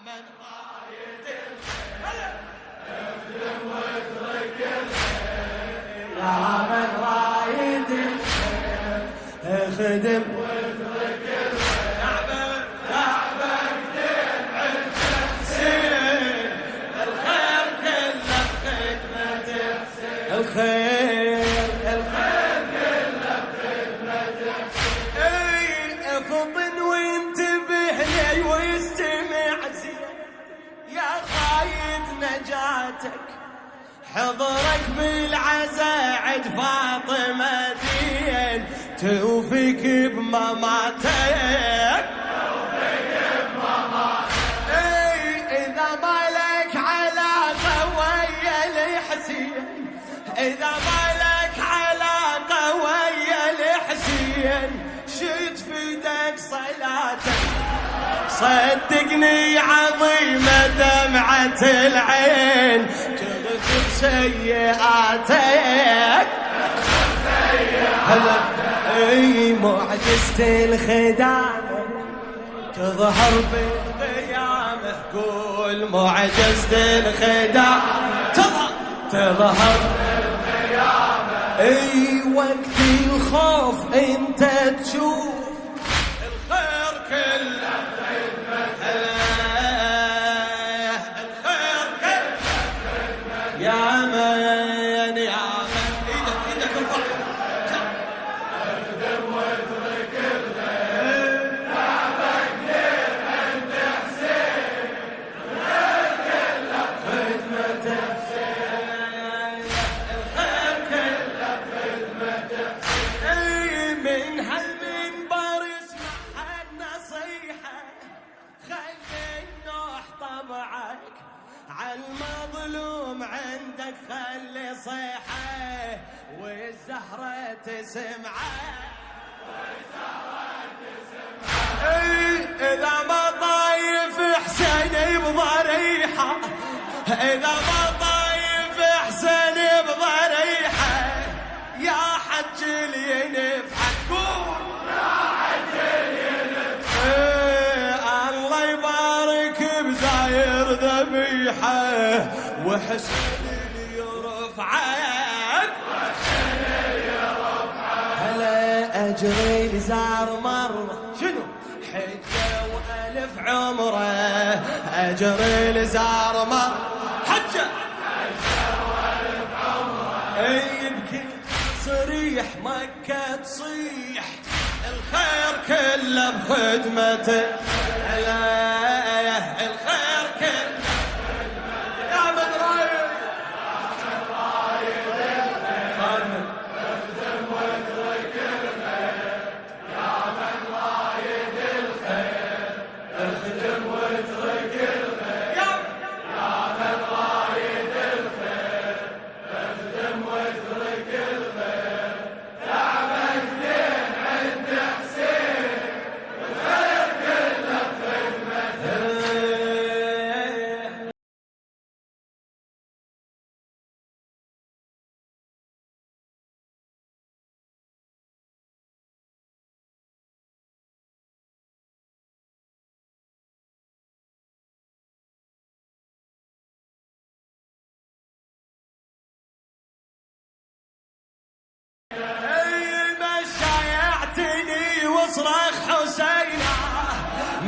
من رايد الخير اخدم واترك الخير، يا من رايد الخير اخدم واترك الخير، تعبك دين عند حسين، الخير كله بخدمة حسين، الخير كله بخدمة حسين. افطن وانتبه لي واستمع زين يا خايد نجاتك، حضرك بالعزا عد فاطمة دين توفيك بمماتك، إذا مالك علاقة ويا الحسين، إذا مالك علاقة ويا الحسين شد في ايدك صلاتك، صدقني عظيمة دمعة العين تغفر سيئاتك، اي معجزة الخدامة تظهر بالقيامة، قول معجزة الخدامة تظهر بالقيامة، اي وقت الخوف انت تشوف الخير كله بخدمة، الخير كله بخدمة، يا من ايدك ارفع، اخدم واترك الخير، تعبك دين عند حسين، الخير كله بخدمة حسين، الخير كله بخدمة حسين. من هالمنبر اسمع هالنصيحة، خلي النوح طبعك عالمظلوم عندك، خلي صيحة والزهرة تسمعه، إذا ما طايف حسين بضريحة، إذا ما طايف حسين بضريحة، يا حج الينفحك قول يا حج الينفحك، الله يبارك بزاير ذبيحة وحسين اللي يرفعك، هلا أجري لزار مرة شنو حجة وألف عمره، أجري لزار مرة حجة وألف عمره، يبكي صريح مكة تصيح الخير كله بخدمته، الخير كله بخدمته، يا من رايد الخير اخدم واترك الخير، يا من رايد الخير اخدم واترك الخير، يا من رايد الخير اخدم واترك الخير، تعبك دين عند حسين، الخير كله بخدمته. شايعتني واصرخ حسينة،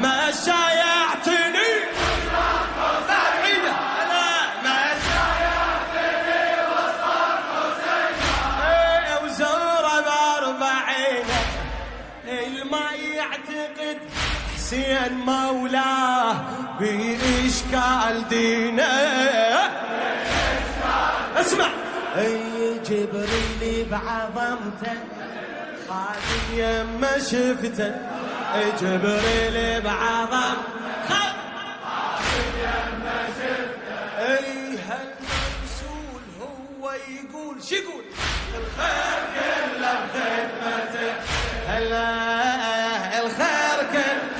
ما شايعتني واصرخ حسينة، أنا ما شايعتني واصرخ حسينة، وزوره بأربعينه الما يعتقد حسين مولاه بإشكال دينه، اسمع جبريل بعظمته خادم يما شفته، جبريل بعظم خادم يما شفته، هالمرسول هو يقول شو يقول الخير كله بخدمته، الخير كله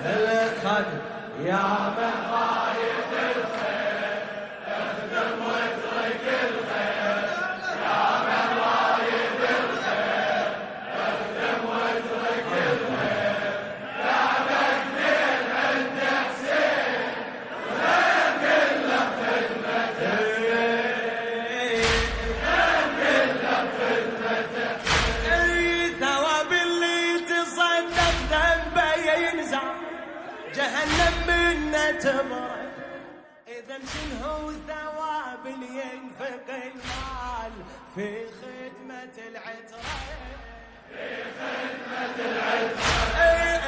بخدمته، خادم يا من رايد الخير اخدم واترك الخير، يا من رايد الخير اخدم واترك الخير، تعبك دين عند حسين، جهنم منا تمرد. إذا شنو الثواب اللي ينفق المال في خدمة العترة؟ في خدمة العترة.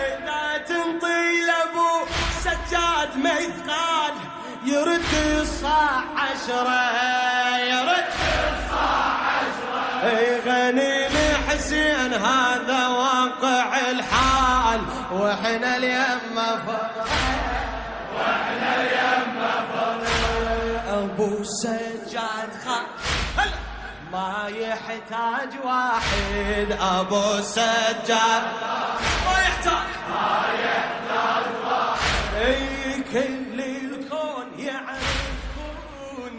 إذا تنطي لأبو سجاد مثقال يرد الصاع 10، يرد الصاع 10. غني لحسين هذا واقع الحال، واحنا اليمه فرح، واحنا اليمه فرح. ابو سجاد خال ما يحتاج واحد، ابو سجاد ما يحتاج واحد. كل الكون يعرفون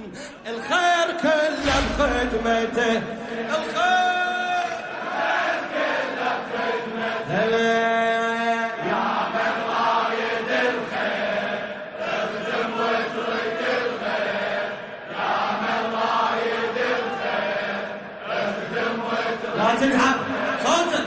الخير كله بخدمته، الخير كله بخدمته. يا من رايد الخير اخدم واترك الخير، يا من رايد الخير اخدم واترك. لا تتعب صوتك.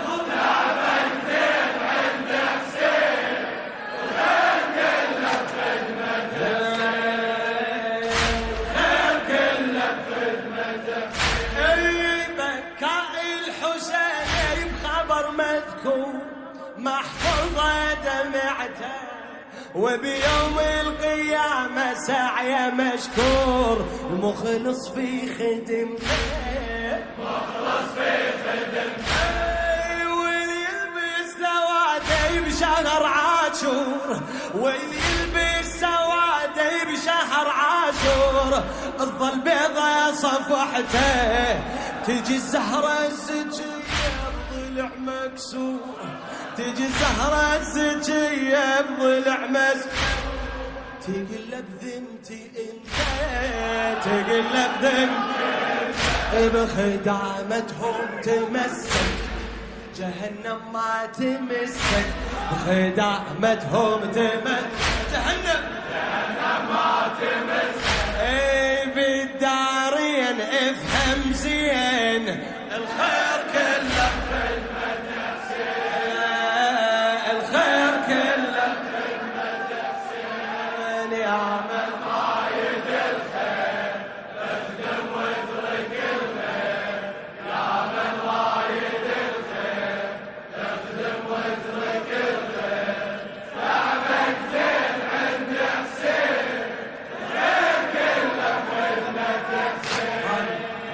محفوظة دمعته وبيوم القيامة سعيه مشكور، المخلص في خدمته، مخلص في خدمته. واللي يلبس سواده بشهر عاشور، واللي يلبس سواده بشهر عاشور، تظل بيضة صفحته، تجي الزهرة الزكية بضلع مكسور، تجي الزهرة الزكية بضلع مسكور، تقلب ذمتي انت، تقلب ذمتي، بخدامتهم تمسك جهنم ما تمسك، بخدامتهم تمسك جهنم ما تمسك. بالدارين افهم زين الخير كله خدمة حسين، الخير كله خدمة حسين. يا من رايد الخير اخدم واترك الخير، يا من رايد الخير اخدم واترك الخير. تعبك زين عند حسين، الخير كله خدمة حسين،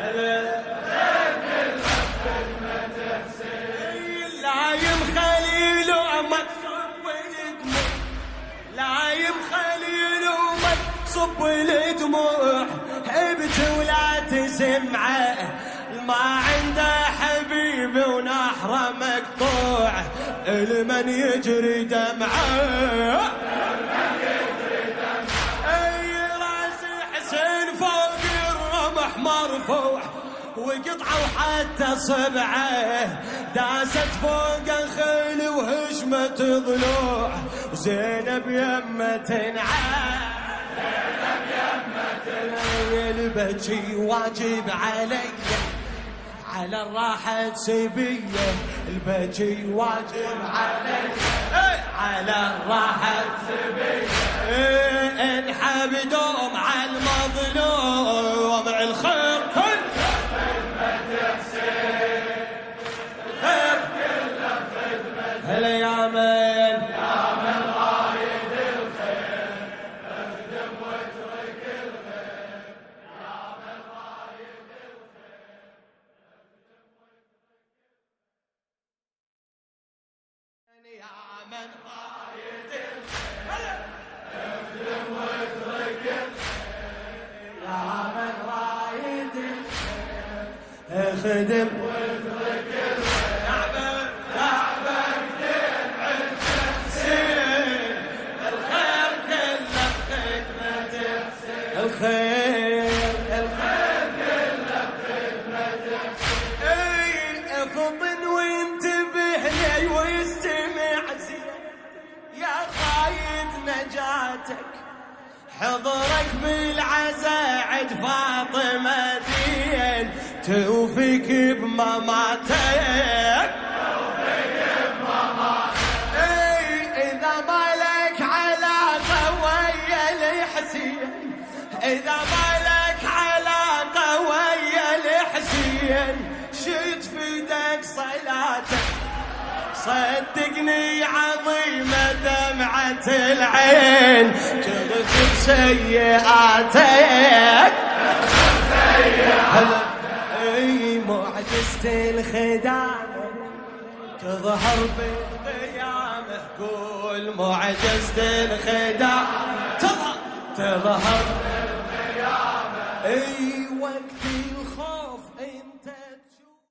الخير كله خدمة حسين. لايم خليل ومكصب الدموع، لايم خليل ومكصب الدموع، ابكي ولا تسمعه، ما عنده حبيب ونحره مقطوع، المن يجري دمعه، اي راس حسين فوق الرمح مرفوع، وقطعوا حتى صبعه، داست فوق الخيل وهشمة ضلوع، وزينب يمه تنعى، زينب يمه تنعى. البكي واجب علي على الراحة سبية، البكي واجب علي على الراحة سبية. انحب دوم على المظلوم، الخير كل خدمة حسين، خير كله خدمة. هلا يا من يا من رايد الخير اخدم واترك الخير، يا من رايد الخير يا من رايد الخير اخدم واترك الخير، يا من رايد اخدم واترك الخير. تعبك دين عند حسين، الخير كله خدمة حسين، الخير الخير كله خدمة حسين. افطن وانتبه لي واستمع زين يا قايد نجاتك، حضرك بالعزاء عد فاطمة دين، توفيك بمماتك، توفيق بمماتك. اذا مالك إذا بالك علاقة ويا الحسين شد في ايدك صلاتك، صدقني عظيمة دمعة العين تغفر سيئاتك. اي معجزة الخدامة تظهر بالقيامة، قول معجزة الخدامة تظهر بالقيامة. اي